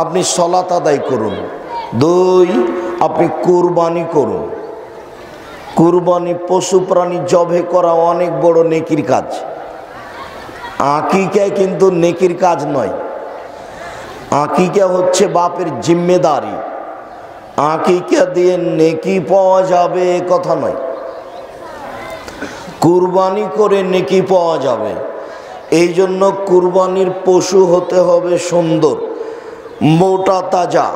আপনি সালাত আদায় করুন। 2 আপনি কুরবানি করুন। কুরবানি পশু প্রাণী জবে করা অনেক বড় নেকির কাজ। আকিকা কিন্তু নেকির কাজ নয়। আকিকা হচ্ছে বাপের জিম্মেদারি। আকিকা দিয়ে নেকি পাওয়া যাবে এ কথা নয়, কুরবানি করে নেকি পাওয়া যাবে। এই জন্য কুরবানির পশু হতে হবে সুন্দর, মোটা তাজা,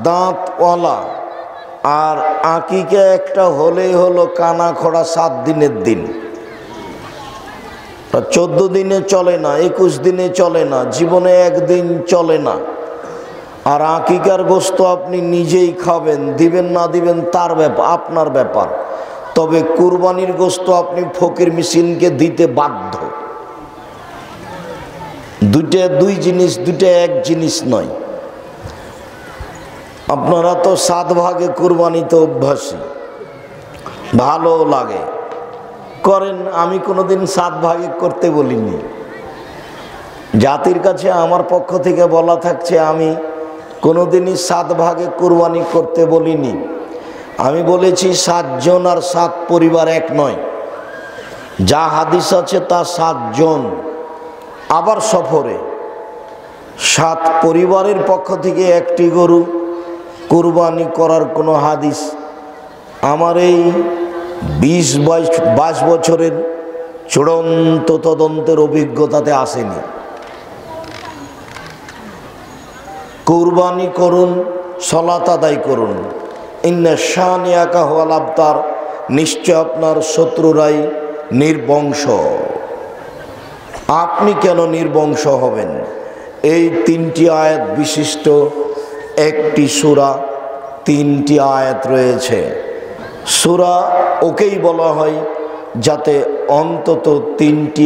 দাঁতওয়ালা। আর আকিকা একটা হলেই হলো কানা খোড়া 7 দিনের দিন। 14 দিনে চলে না, 21 দিনে চলে না, জীবনে একদিন চলে না। আর আকিকার গোশত আপনি নিজেই খাবেন, দিবেন না দিবেন তার ব্যাপার, আপনার ব্যাপার। তবে কুরবানির গোশত আপনি ফকির মিসকিনকে দিতে বাধ্য। দুই জিনিস, দুইটা এক জিনিস নয়। আপনারা তো 7 ভাগে কুরবানিতে অভ্যাসী, ভালো লাগে, করেন। আমি কোনোদিন 7 ভাগে করতে বলিনি। জাতির কাছে আমার পক্ষ থেকে বলা থাকছে, আমি কোনোদিনই 7 ভাগে কুরবানি করতে বলিনি। আমি বলেছি 7 জন আর 7 পরিবার এক নয়। যা হাদিস আছে তা 7 জন, আবার সফরে 7 পরিবারের পক্ষ থেকে একটি গরু কুরবানি করার কোনো হাদিস আমার এই 20-22 বছরের চূড়ান্ত তদন্তের অভিজ্ঞতাতে আসেনি। কুরবানি করুন, সালাত আদায় করুন। ইন্না শানিয়াকা হুয়াল আবতার, নিশ্চয় আপনার শত্রুরাই নির্বংশ। আপনি কেন নির্বংশ হবেন? এই 3টি আয়াত বিশিষ্ট একটি সূরা, 3টি আয়াত রয়েছে। সূরা ওকেই বলা হয় যাতে অন্তত 3টি